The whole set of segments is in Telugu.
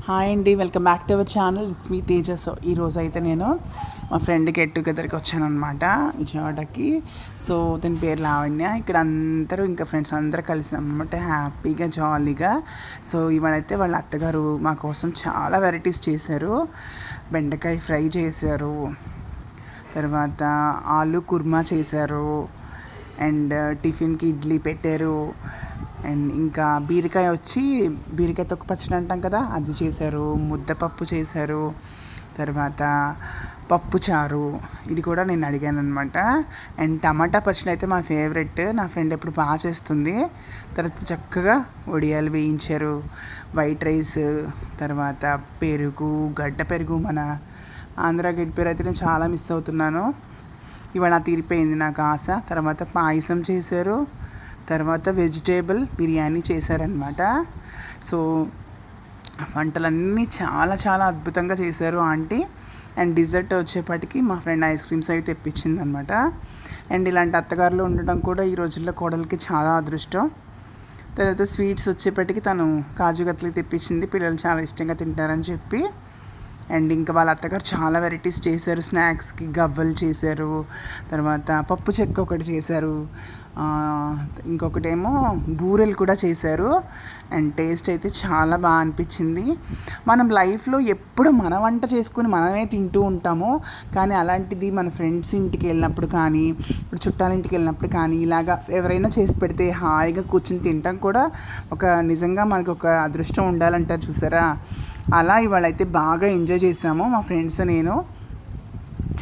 హాయ్ అండి, welcome back to our channel. It's me Tejas. ఈరోజు అయితే నేను మా ఫ్రెండ్ గెట్ టుగెదర్కి వచ్చాను అనమాట, విజయవాడకి. సో దీని పేరు లావణ్య. ఇక్కడ అందరూ ఇంకా ఫ్రెండ్స్ అందరూ కలిసి అనమాట, హ్యాపీగా జాలీగా. సో ఇవాళైతే వాళ్ళ అత్తగారు మా కోసం చాలా వెరైటీస్ చేశారు. బెండకాయ ఫ్రై చేశారు, తర్వాత ఆలు కుర్మా చేశారు, అండ్ టిఫిన్కి ఇడ్లీ పెట్టారు, అండ్ ఇంకా బీరకాయ తొక్క పచ్చడి అంటాం కదా, అది చేశారు. ముద్దపప్పు చేశారు, తర్వాత పప్పు చారు, ఇది కూడా నేను అడిగాను అనమాట. అండ్ టమాటా పచ్చడి అయితే మా ఫేవరెట్, నా ఫ్రెండ్ ఎప్పుడు బాగా చేస్తుంది. తర్వాత చక్కగా వడియాలు వేయించారు, వైట్ రైస్, తర్వాత పెరుగు, గడ్డ పెరుగు, మన ఆంధ్ర గడ్డ పెరుగు అయితే నేను చాలా మిస్ అవుతున్నాను. ఇవాళ తీరిపోయింది నాకు ఆశ. తర్వాత పాయసం చేశారు, తర్వాత వెజిటేబుల్ బిర్యానీ చేశారనమాట. సో వంటలన్నీ చాలా చాలా అద్భుతంగా చేశారు ఆంటీ. అండ్ డిజర్ట్ వచ్చేపటికి మా ఫ్రెండ్ ఐస్ క్రీమ్స్ అవి తెప్పించింది అనమాట. అండ్ ఇలాంటి అత్తగారులు ఉండడం కూడా ఈ రోజుల్లో కోడలికి చాలా అదృష్టం. తర్వాత స్వీట్స్ వచ్చేపటికి తను కాజు కత్లీ తెప్పించింది, పిల్లలు చాలా ఇష్టంగా తింటారని చెప్పి. అండ్ ఇంకా వాళ్ళ అత్తగారు చాలా వెరైటీస్ చేశారు. స్నాక్స్కి గవ్వలు చేశారు, తర్వాత పప్పు చెక్క ఒకటి చేశారు, ఇంకొకటేమో బూరెలు కూడా చేశారు. అండ్ టేస్ట్ అయితే చాలా బాగా అనిపించింది. మనం లైఫ్లో ఎప్పుడు మన వంట చేసుకుని మనమే తింటూ ఉంటాము, కానీ అలాంటిది మన ఫ్రెండ్స్ ఇంటికి వెళ్ళినప్పుడు కానీ, ఇప్పుడు చుట్టాల ఇంటికి వెళ్ళినప్పుడు కానీ, ఇలాగా ఎవరైనా చేసి పెడితే హాయిగా కూర్చుని తినటం కూడా ఒక నిజంగా మనకు ఒక అదృష్టం ఉండాలంటారు చూసారా. అలా ఇవాళ అయితే బాగా ఎంజాయ్ చేసాము మా ఫ్రెండ్స్ నేను.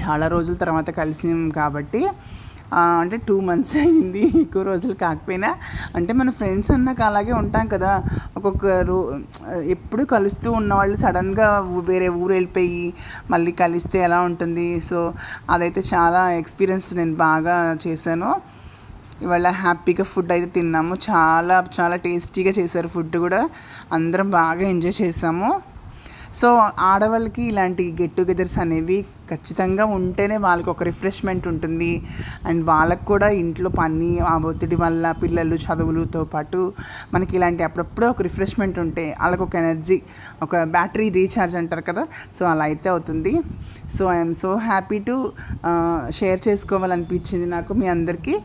చాలా రోజుల తర్వాత కలిసాం కాబట్టి, అంటే 2 months అయింది, ఎక్కువ రోజులు కాకపోయినా. అంటే మన ఫ్రెండ్స్ అన్నాక అలాగే ఉంటాం కదా, ఒక్కొక్కరు ఎప్పుడు కలుస్తూ ఉన్నవాళ్ళు సడన్గా వేరే ఊరు వెళ్ళిపోయి మళ్ళీ కలిస్తే ఎలా ఉంటుంది. సో అదైతే చాలా ఎక్స్పీరియన్స్ నేను బాగా చేశాను. ఇవాళ హ్యాపీగా ఫుడ్ అయితే తిన్నాము, చాలా చాలా టేస్టీగా చేశారు ఫుడ్ కూడా, అందరం బాగా ఎంజాయ్ చేసాము. సో ఆడవాళ్ళకి ఇలాంటి గెట్ టుగెదర్స్ అనేవి ఖచ్చితంగా ఉంటేనే వాళ్ళకి ఒక రిఫ్రెష్మెంట్ ఉంటుంది. అండ్ వాళ్ళకు కూడా ఇంట్లో పని ఆ ఒత్తిడి వల్ల పిల్లలు చదువులతో పాటు మనకి ఇలాంటి అప్పుడప్పుడు ఒక రిఫ్రెష్మెంట్ ఉంటే వాళ్ళకి ఒక ఎనర్జీ, ఒక బ్యాటరీ రీఛార్జ్ అంటారు కదా, సో అలా అయితే అవుతుంది. So I'm so happy to share చేసుకోవాలనిపించింది నాకు మీ అందరికీ.